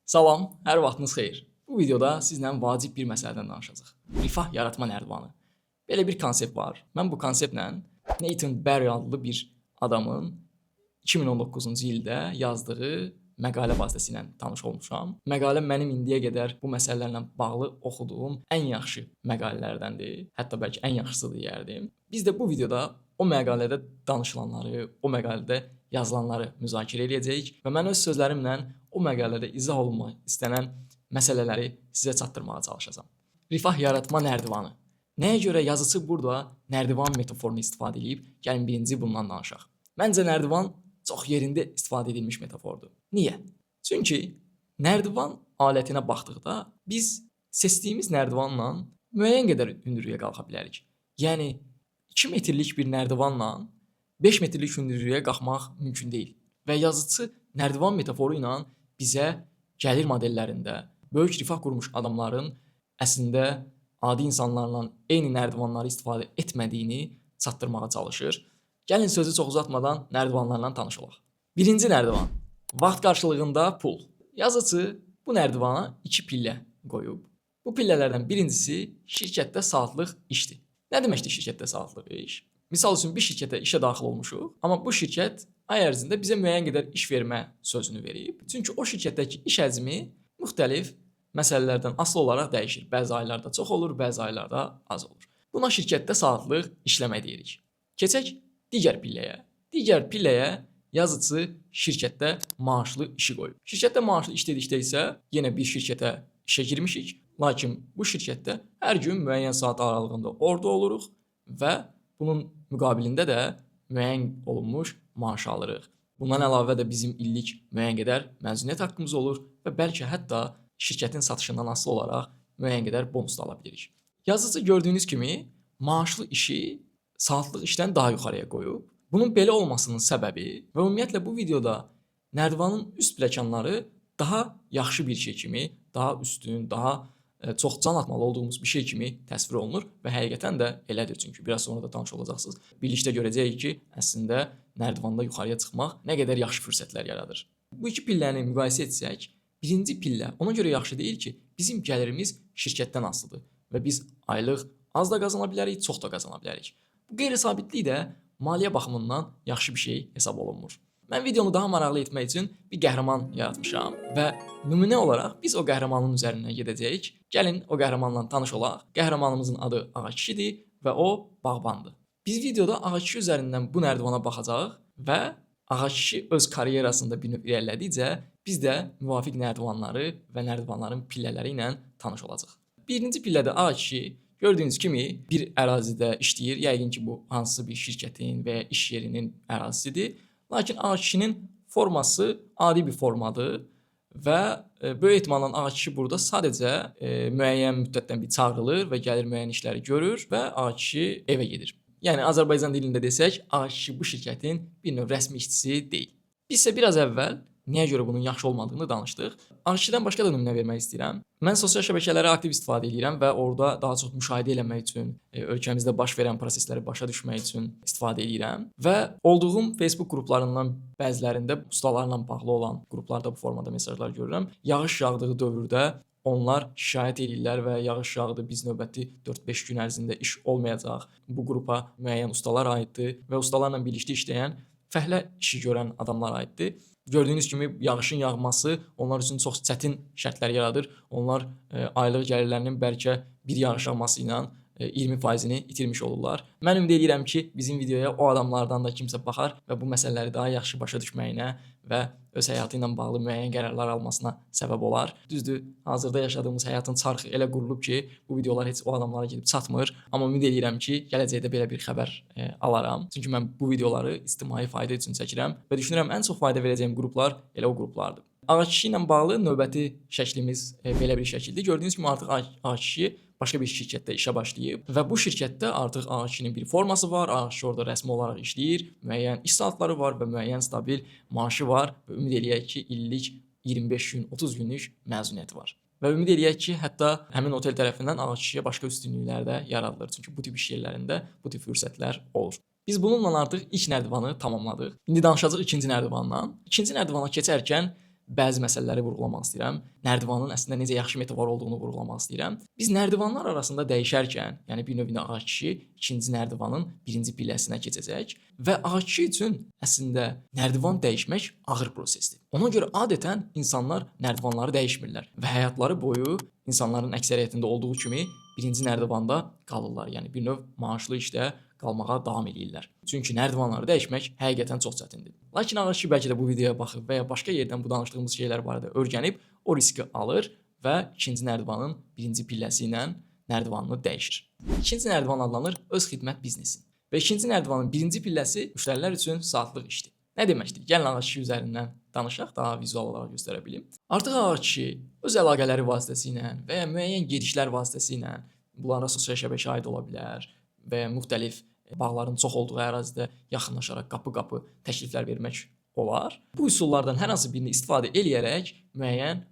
Salam, hər vaxtınız xeyir. Bu videoda sizlə vacib bir məsələdən danışacağıq. Rifah yaratma nərdivanı. Belə bir konsept var. Mən bu konseptlə Nathan Barry adlı bir adamın 2019-cu ildə yazdığı məqalə vasitəsilə tanış olmuşam. Məqalə mənim indiyə qədər bu məsələlərlə bağlı oxuduğum ən yaxşı məqalələrdəndir. Hətta bəlkə ən yaxşısıdır deyərdim. Biz də bu videoda o məqalədə danışılanları, o məqalədə yazılanları müzakirə edəcəyik və mən öz sözlərimlə o məqalədə izah olunmaq istənilən məsələləri sizə çatdırmağa çalışacağam. Rifah yaratma nərdivanı. Nəyə görə yazıçı burada nərdivan metaforunu istifadə edib? Gəlin birinci bundan danışaq. Məncə nərdivan çox yerində istifadə edilmiş metafordur. Niyə? Çünki nərdivan alətinə baxdıqda biz seçdiyimiz nərdivanla müəyyən qədər hündürlüyə qalxa bilərik. Yəni 2 metrlik bir nərdivanla 5 metrlik hündürlüyə qalxmaq mümkün deyil. Və yazıçı nərdivan metaforu ilə bizə gəlir modellərində böyük rifah qurmuş adamların əslində adi insanlarla eyni nərdivanları istifadə etmədiyini çatdırmağa çalışır. Gəlin sözü çox uzatmadan nərdivanlarla tanış olaq. Birinci nərdivan. Vaxt qarşılığında pul. Yazıçı bu nərdivana 2 pillə qoyub. Bu pillələrdən birincisi şirkətdə saatlıq işdir. Nə deməkdir şirkətdə saatlıq iş? Misal üçün bir şirkətə işə daxil olmuşuq, amma bu şirkət ay ərzində bizə müəyyən qədər iş vermə sözünü verib. Çünki o şirkətdəki iş həcmi müxtəlif məsələlərdən asılı olaraq dəyişir. Bəzi aylarda çox olur, bəzi aylarda az olur. Buna şirkətdə saatlıq işləmə deyirik. Keçək digər pilləyə. Digər pilləyə yazıçı şirkətdə maaşlı işi qoyub. Şirkətdə maaşlı iş dedikdə isə yenə bir şirkətə işə girmişik. Lakin bu şirkətdə hər gün müəyyən saat aralığında orada oluruq və bunun müqabilində də müəyyən olunmuş maaş alırıq. Bundan əlavə də bizim illik müəyyən qədər məzuniyyət haqqımız olur və bəlkə hətta şirkətin satışından asılı olaraq müəyyən qədər bonus da ala bilirik. Yazıcı gördüyünüz kimi maaşlı işi saatlıq işdən daha yuxarıya qoyub. Bunun belə olmasının səbəbi və ümumiyyətlə bu videoda nərdivanın üst pləkanları daha yaxşı bir şey kimi, daha üstün, daha çox can atmalı olduğumuz bir şey kimi təsvir olunur və həqiqətən də elədir. Çünki biraz sonra da tanış olacaqsınız. Birlikdə görəcəyik ki, əslində nərdivanda yuxarıya çıxmaq nə qədər yaxşı fürsətlər yaradır. Bu iki pilləni müqayisə etsək, birinci pillə ona görə yaxşı deyil ki, bizim gəlirimiz şirkətdən asılıdır və biz aylıq az da qazana bilərik, çox da qazana bilərik. Bu qeyri-sabitlik də maliyyə baxımından yaxşı bir şey hesab olunmur. Mən videonu daha maraqlı etmək üçün bir qəhrəman yaratmışam və nümunə olaraq biz o qəhrəmanın üzərindən gedəcəyik. Gəlin o qəhrəmanla tanış olaq. Qəhrəmanımızın adı Ağakişidir və o bağbandır. Biz videoda Ağakişi üzərindən bu nərdivana baxacağıq və Ağakişi öz karyerasında bir növ irəlilədikcə biz də müvafiq nərdivanları və nərdivanların pillələri ilə tanış olacağıq. Birinci pillədə Ağakişi gördüyünüz kimi bir ərazidə işləyir. Yəqin ki, bu hansısa bir şirkətin və ya iş yerinin ərazisidir. Lakin Ağakişinin forması adi bir formadır və böyük ehtimalla Ağakişi burada sadəcə müəyyən müddətdən bir çağırılır və gəlir müəyyən işləri görür və Ağakişi evə gedir. Yəni Azərbaycan dilində desək, Ağakişi bu şirkətin bir növ rəsmi işçisi deyil. Biz isə biraz əvvəl niyə görə bunun yaxşı olmadığını danışdıq. Ağakişidən başqa da nümunə vermək istəyirəm. Mən sosial şəbəkələrə aktiv istifadə edirəm və orada daha çox müşahidə etmək üçün, ölkəmizdə baş verən prosesləri başa düşmək üçün istifadə edirəm və olduğum Facebook qruplarından bəzilərində ustalarla bağlı olan qruplarda bu formada mesajlar görürəm. Yağış yağdığı dövrdə onlar şikayət edirlər və yağış yağdı, biz növbəti 4-5 gün ərzində iş olmayacaq. Bu qrupa müəyyən ustalar aiddir və ustalarla birlikdə işləyən fəhlə işi görən adamlar aiddir. Gördüyünüz kimi yağışın yağması onlar üçün çox çətin şərtlər yaradır. Onlar aylıq gəlirlərinin bəlkə bir yağış yağması ilə 20%-ni itirmiş olurlar. Mən ümid edirəm ki, bizim videoya o adamlardan da kimsə baxar və bu məsələləri daha yaxşı başa düşməyinə və öz həyatı ilə bağlı müəyyən qərarlar almasına səbəb olar. Düzdür, hazırda yaşadığımız həyatın çarxı elə qurulub ki, bu videolar heç o adamlara gedib çatmır. Amma ümid edirəm ki, gələcəkdə belə bir xəbər alaram. Çünki mən bu videoları ictimai fayda üçün çəkirəm və düşünürəm ən çox fayda verəcəyim qruplar elə o qruplardır. Ağakişi ilə bağlı növbəti şəklimiz belə bir şəkildir. Gördüyünüz kimi artıq Ağakişi başqa bir şirkətdə işə başlayıb və bu şirkətdə artıq Ağakişinin bir forması var. Ağakişi orada rəsmi olaraq işləyir. Müəyyən iş saatları var və müəyyən stabil maaşı var və ümid eləyək ki, illik 25 gün, 30 günlük məzuniyyəti var. Və ümid eləyək ki, hətta həmin otel tərəfindən Ağakişiyə başqa üstünlüklər də yaradılır. Çünki bu tip iş yerlərində bu tip fürsətlər olur. Biz bununla artıq ilk nərdivanı tamamladıq. İndi danışacağıq ikinci nərdivandan. İkinci nərdivana keçərkən bəzi məsələləri vurğulamaq istəyirəm. Nərdivanın əslində necə yaxşı metafor olduğunu vurğulamaq istəyirəm. Biz nərdivanlar arasında dəyişərkən, yəni bir növ ağac kişi ikinci nərdivanın birinci pilləsinə keçəcək və ağac kişi üçün əslində nərdivan dəyişmək ağır prosesdir. Ona görə adətən insanlar nərdivanları dəyişmirlər və həyatları boyu insanların əksəriyyətində olduğu kimi birinci nərdivanda qalırlar. Yəni bir növ maaşlı işdə qalmağa davam edirlər. Çünki nərdivanları dəyişmək həqiqətən çox çətindir. Lakin ağac kişi bəlkə də bu videoya baxıb və ya başqa yerdən bu danışdığımız şeylər barədə öyrənib o riski alır və ikinci nərdivanın birinci pilləsi ilə nərdivanını dəyişir. İkinci nərdivan adlanır öz xidmət biznesi. Və ikinci nərdivanın birinci pilləsi müştərilər üçün saatlıq işdir. Nə deməkdir? Gəlin ağac kişi üzərindən danışaq, daha vizual olaraq göstərə bilim. Artıq ağac kişi öz əlaqələri vasitəsilə və ya müəyyən gedişlər vasitəsilə, bunlara sosial şəbəkə aid ola bilər və ya müxtəlif bağların çox olduğu ərazidə yaxınlaşaraq qapı-qapı təkliflər vermək olar. Bu üsullardan hər hansı birini istifadə eləyərək müəyyən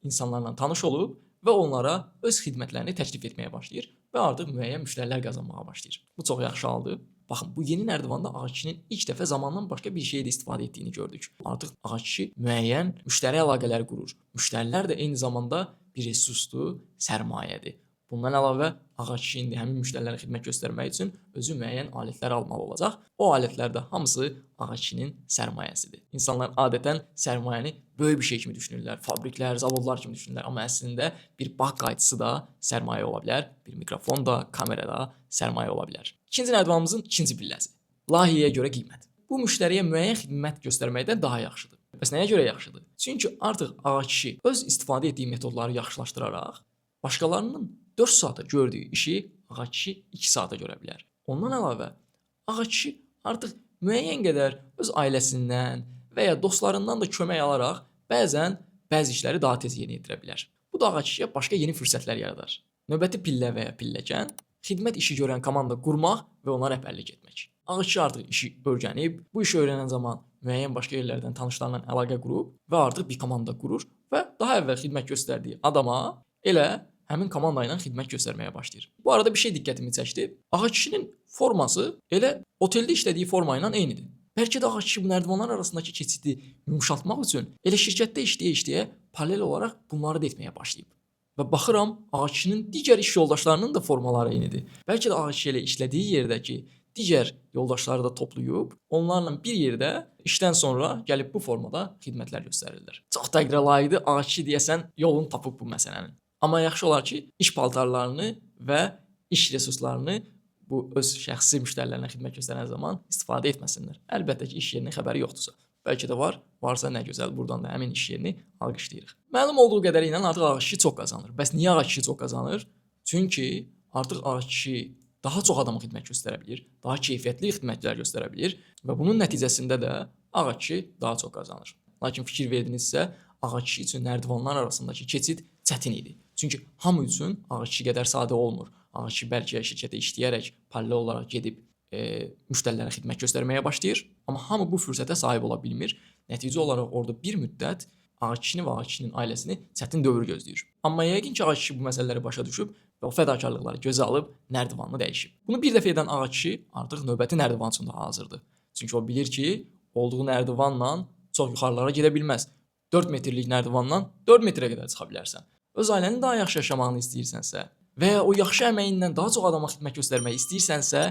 insanlarla tanış olub və onlara öz xidmətlərini təklif etməyə başlayır və artıq müəyyən müştərilər qazanmağa başlayır. Bu çox yaxşı haldır. Baxın, bu yeni nərdivanda ağac kişinin ilk dəfə zamandan başqa bir şeydə istifadə etdiyini gördük. Artıq ağac kişi müəyyən müştəri əlaqələri qurur. Müştərilər də eyni zamanda bir resursdur, sərmayədir. Bundan əlavə ağac kişi indi həmin müştərilərə xidmət göstərmək üçün özü müəyyən alətlər almalı olacaq. O alətlər də hamısı ağac kişinin sərmayəsidir. İnsanlar adətən sərmayəni böyük bir şey kimi düşünürlər. Fabriklər, zavodlar kimi düşünürlər. Amma əslində bir bağ qayçısı da sərmayə ola bilər. Bir mikrofon da, kamera da sərmayə ola bilər. İkinci nərdivanımızın ikinci pilləsi. Layihəyə görə qiymət. Bu müştəriyə müəyyən xidmət göstərməkdən daha yaxşıdır. Bəs nəyə görə yaxşıdır? Çünki artıq ağac kişi öz istifadə etdiyi metodları yaxşılaşdıraraq başqalarının 4 saata gördüyü işi ağac kişi 2 saata görə bilər. Ondan əlavə ağac kişi artıq müəyyən qədər öz ailəsindən və ya dostlarından da kömək alaraq bəzi işləri daha tez yerinə yetirə bilər. Bu da ağac kişiyə başqa yeni fürsətlər yaradar. Növbəti pillə və ya pilləkən xidmət işi görən komanda qurmaq və ona rəhbərlik etmək. Ağac kişi artıq işi öyrənib, bu işi öyrənən zaman müəyyən başqa yerlərdən tanışlarla əlaqə qurub və artıq bir komanda qurur və daha əvvəl xidmət göstərdiyi adama elə həmin komanda ilə xidmət göstərməyə başlayır. Bu arada bir şey diqqətimi çəkdi. Ağac kişinin forması elə oteldə işlədiyi forma ilə eynidir. Bəlkə də ağac kişi bu nərdivanlar arasındakı keçidi yumşaltmaq üçün elə şirkətdə işləyə-işləyə paralel olaraq bunları da etməyə başlayıb. Və baxıram, ağac kişinin digər iş yoldaşlarının da formaları eynidir. Bəlkə də ağac kişi ilə işlədiyi yerdəki digər yoldaşları da toplayıb, onlarla bir yerdə işdən sonra gəlib bu formada xidmətlər göstərirlər. Çox təqdirə layiqdir, ağac kişi deyəsən yolunu tapıb bu məsələnin. Amma yaxşı olar ki, iş paltarlarını və iş resurslarını bu öz şəxsi müştərilərinə xidmət göstərən zaman istifadə etməsinlər. Əlbəttə ki, iş yerinin xəbəri yoxdursa. Bəlkə də var, varsa nə gözəl, buradan da həmin iş yerini alqışlayırıq. Məlum olduğu qədərilə artıq ağac kişi çox qazanır. Bəs niyə ağac kişi çox qazanır? Çünki artıq ağac kişi daha çox adama xidmət göstərə bilir, daha keyfiyyətli xidmətlər göstərə bilir və bunun nəticəsində də ağac kişi daha çox qazanır. Lakin fikir verdinizsə, ağac kişi üçün nərdivanlar arasındakı keçid çətin idi. Çünki hamı üçün ağac kişi qədər sadə olmur. Ağac kişi bəlkə şirkətə işləyərək paralel olaraq gedib müştərilərə xidmət göstərməyə başlayır, amma hamı bu fürsətə sahib ola bilmir. Nəticə olaraq orada bir müddət ağac kişini və ağac kişinin ailəsini çətin dövr gözləyir. Amma yəqin ki, ağac kişi bu məsələləri başa düşüb və o fədakarlıqları gözə alıb nərdivanını dəyişib. Bunu bir dəfə edən ağac kişi artıq növbəti nərdivan üçün də hazırdır. Çünki o bilir ki, olduğu nərdivanla çox yuxarılara gedə bilməz. 4 metrlik nərdivandan 4 metrə qədər çıxa bilərsən. Öz ailənin daha yaxşı yaşamağını istəyirsənsə və ya o yaxşı əməyindən daha çox adama xidmət göstərmək istəyirsənsə,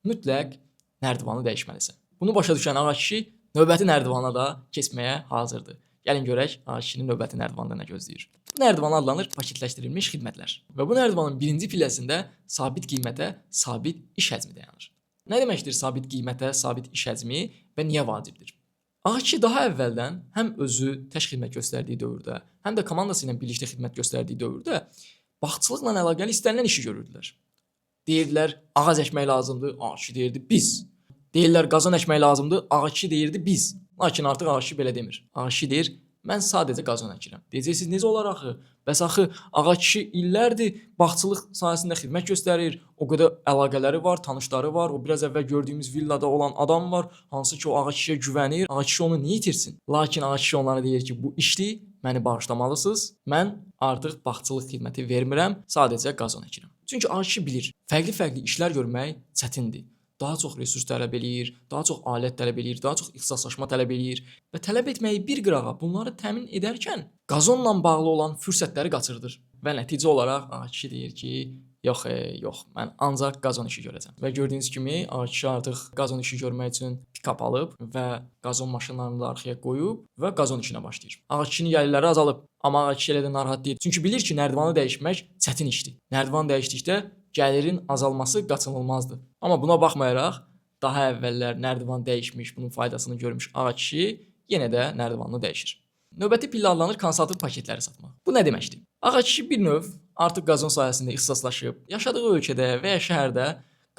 mütləq nərdivanı dəyişməlisən. Bunu başa düşən ağac kişi növbəti nərdivana da keçməyə hazırdır. Gəlin görək ağac kişinin növbəti nərdivanda nə gözləyir. Bu nərdivan adlanır paketləşdirilmiş xidmətlər. Və bu nərdivanın birinci pilləsində sabit qiymətə sabit iş həcmi dayanır. Nə deməkdir sabit qiymətə sabit iş həcmi və niyə vacibdir? Ağac kişi daha əvvəldən həm özü tək xidmət göstərdiyi dövrdə, həm də komandası ilə birlikdə xidmət göstərdiyi dövrdə bağçılıqla əlaqəli istənilən işi görürdülər. Deyirdilər, ağac əkmək lazımdır, ağac kişi deyirdi biz. Deyirlər, qazan əkmək lazımdır, ağac kişi deyirdi biz. Lakin artıq ağac kişi belə demir. Ağac kişi deyir, mən sadəcə qazan əkirəm. Deyəcəksiniz, necə olar axı? Bəs axı ağac kişi illərdir bağçılıq sahəsində xidmət göstərir. O qədər əlaqələri var, tanışları var. O biraz əvvəl gördüyümüz villada olan adam var, hansı ki o ağac kişiyə güvənir. Ağac kişi onu niyə itirsin? Lakin ağac kişi onlara deyir ki, bu işdir, məni bağışlamalısınız. Mən artıq bağçılıq xidməti vermirəm, sadəcə qazan əkirəm. Çünki ağac kişi bilir, fərqli-fərqli işlər görmək çətindir. daha çox resurs tələb eləyir, daha çox alət tələb eləyir, daha çox ixtisaslaşma tələb eləyir və tələb etməyi bir qırağa bunları təmin edərkən qazonla bağlı olan fürsətləri qaçırdır və nəticə olaraq A2 deyir ki, yox, yox, mən ancaq qazon işi görəcəm. Və gördüyünüz kimi A2 artıq qazon işi görmək üçün pikap alıb və qazon maşınlarını da arxaya qoyub və qazon işinə başlayır. A2-nin gəlirləri azalıb, amma A2 elə də narahat deyil. Çünki bilir ki, nərdivanı dəyişmək çətin işdir. Nərdivan dəyişdikdə gəlirin azalması qaçınılmazdır. Amma buna baxmayaraq daha əvvəllər nərdivan dəyişmiş, bunun faydasını görmüş A2 yenə də nərdivanını dəyişir. Növbəti pillə adlanır konsaltıq paketləri satmaq. Bu nə deməkdir? A2 bir növ artıq qazon sahəsində ixtisaslaşıb, yaşadığı ölkədə və ya şəhərdə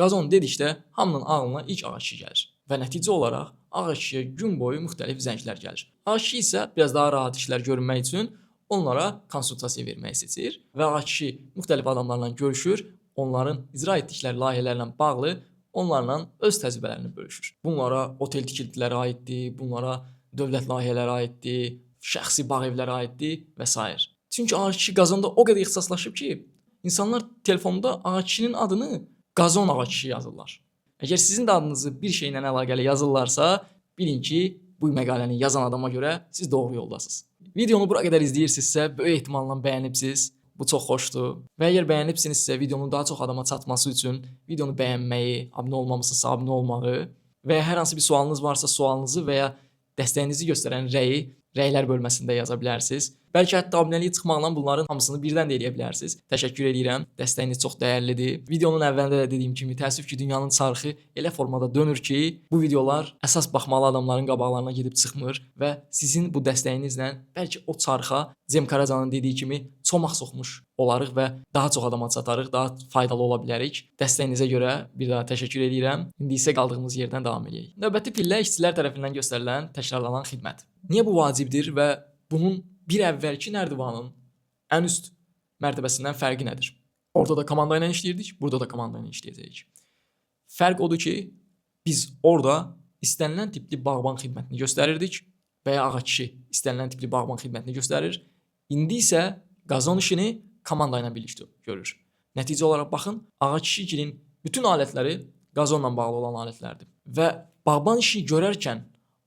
qazon dedikdə hamının ağlına ilk A2 gəlir və nəticə olaraq A2-yə gün boyu müxtəlif zənglər gəlir. A2 isə biraz daha rahat işlər görünmək üçün onlara konsultasiya verməyi seçir və A2 müxtəlif adamlarla görüşür, onların icra etdikləri layihələrlə bağlı onlarla öz təcrübələrini bölüşür. Bunlara otel tikintiləri aiddir, bunlara dövlət layihələri aiddir, şəxsi bağ evləri aiddir və s. Çünki A2 qazonda o qədər ixtisaslaşıb ki, insanlar telefonda A2-nin adını qazon A2 yazırlar. Əgər sizin də adınızı bir şeylə əlaqəli yazırlarsa, bilin ki, bu məqaləni yazan adama görə siz doğru yoldasınız. Videonu bura qədər izləyirsinizsə, böyük ehtimalla bəyənibsiz. Bu çox xoşdur. Və əgər bəyənibsinizsə, videonun daha çox adama çatması üçün videonu bəyənməyi, abunə olmamısınızsa abunə olmağı və ya hər hansı bir sualınız varsa sualınızı və ya dəstəyinizi göstərən rəylər bölməsində yaza bilərsiniz. Bəlkə hətta abunəliyə çıxmaqla bunların hamısını birdən də eləyə bilərsiniz. Təşəkkür edirəm. Dəstəyiniz çox dəyərlidir. Videonun əvvəlində də dediyim kimi, təəssüf ki, dünyanın çarxı elə formada dönür ki, bu videolar əsas baxmalı adamların qabaqlarına gedib çıxmır və sizin bu dəstəyinizlə bəlkə o çarxa Cem Karacanın dediyi kimi çomaq soxmuş olarıq və daha çox adama çatarıq, daha faydalı ola bilərik. Dəstəyinizə görə bir daha təşəkkür edirəm. İndi isə qaldığımız yerdən davam edək. Növbəti pillə işçilər tərəfindən göstərilən təkrarlanan xidmət. Niyə bu vacibdir və bunun bir əvvəlki nərdivanın ən üst mərtəbəsindən fərqi nədir? Orada da komanda ilə işləyirdik, burada da komanda ilə işləyəcəyik. Fərq odur ki, biz orada istənilən tipli bağban xidmətini göstərirdik və ya A2 istənilən tipli bağban xidmətini göstərir. İndi isə qazon işini komanda ilə birlikdə görür. Nəticə olaraq baxın, A2-nin bütün alətləri qazonla bağlı olan alətlərdir və bağban işi görərkən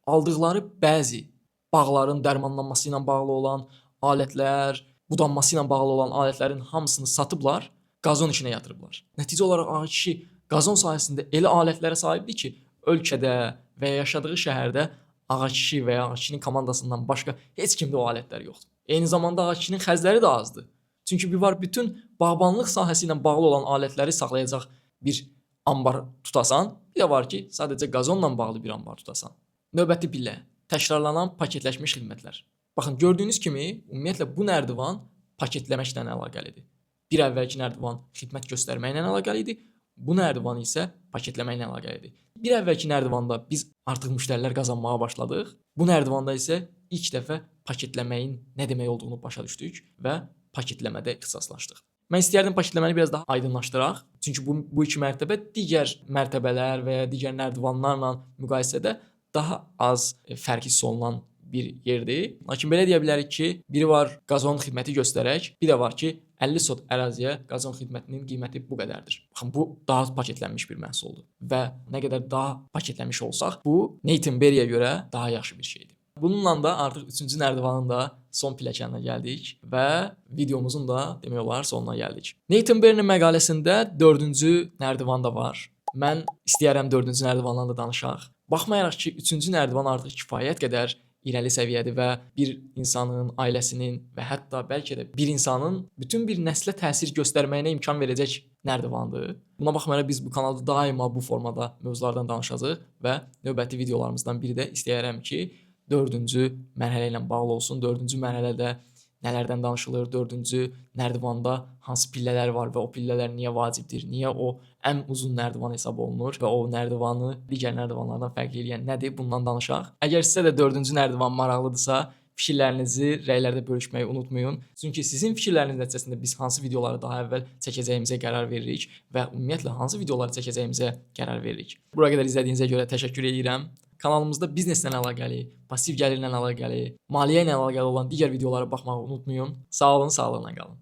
aldıqları bəzi bağların dərmanlanması ilə bağlı olan alətlər, budanması ilə bağlı olan alətlərin hamısını satıblar, qazon işinə yatırıblar. Nəticə olaraq A2 qazon sahəsində elə alətlərə sahibdir ki, ölkədə və ya yaşadığı şəhərdə A2 və ya A2-nin komandasından başqa heç kimdə o alətlər yoxdur. Eyni zamanda A2-nin xərcləri də azdır. Çünki bir var bütün bağbanlıq sahəsi ilə bağlı olan alətləri saxlayacaq bir anbar tutasan, bir də var ki, sadəcə qazonla bağlı bir anbar tutasan. Növbəti pillə. Təkrarlanan paketləşmiş xidmətlər. Baxın, gördüyünüz kimi, ümumiyyətlə bu nərdivan paketləməklə əlaqəlidir. Bir əvvəlki nərdivan xidmət göstərməklə əlaqəlidir, bu nərdivan isə paketləməklə əlaqəlidir. Bir əvvəlki nərdivanda biz artıq müştərilər qazanmağa başladıq, bu nərdivanda isə ilk dəfə paketləməyin nə demək olduğunu başa düşdük və paketləmədə ixtisaslaşdıq. Mən istəyərdim paketləməni biraz daha aydınlaşdıraq, çünki bu iki mərtəbə digər mərtəbələr və ya digər nərdivanlarla müqayisədə daha az fərq hiss olunan bir yerdir. Lakin belə deyə bilərik ki, biri var qazon xidməti göstərək, bir də var ki, 50 sot əraziyə qazon xidmətinin qiyməti bu qədərdir. Baxın, bu daha paketlənmiş bir məhsuldur və nə qədər daha paketlənmiş olsaq, bu Nathan Berry'ə görə daha yaxşı bir şeydir. Bununla da artıq 3-cü nərdivanın da son pilləkəninə gəldik və videomuzun da demək olar sonuna gəldik. Nathan Berry'nin məqaləsində 4-cü nərdivan da var. Mən istəyərəm 4-cü nərdivandan da danışaq. Baxmayaraq ki, 3-cü nərdivan artıq kifayət qədər irəli səviyyədir və bir insanın, ailəsinin və hətta bəlkə də bir insanın bütün bir nəslə təsir göstərməyinə imkan verəcək nərdivandır. Buna baxmayaraq biz bu kanalda daima bu formada mövzulardan danışacağıq və növbəti videolarımızdan biri də istəyərəm ki, 4-cü mərhələ ilə bağlı olsun. 4-cü mərhələdə nələrdən danışılır, 4-cü nərdivanda hansı pillələr var və o pillələr niyə vacibdir, niyə o ən uzun nərdivan hesab olunur və o nərdivanı digər nərdivanlardan fərqli edən nədir, bundan danışaq. Əgər sizə də 4-cü nərdivan maraqlıdırsa, fikirlərinizi rəylərdə bölüşməyi unutmayın. Çünki sizin fikirləriniz nəticəsində biz hansı videoları daha əvvəl çəkəcəyimizə qərar veririk və ümumiyyətlə hansı videoları çəkəcəyimizə qərar veririk. Bura qədər izlədiyinizə görə təşəkkür edirəm. Kanalımızda bizneslə əlaqəli, pasiv gəlirlə əlaqəli, maliyyə ilə əlaqəli olan digər videolara baxmağı unutmayın. Sağ olun, sağlıqla qalın.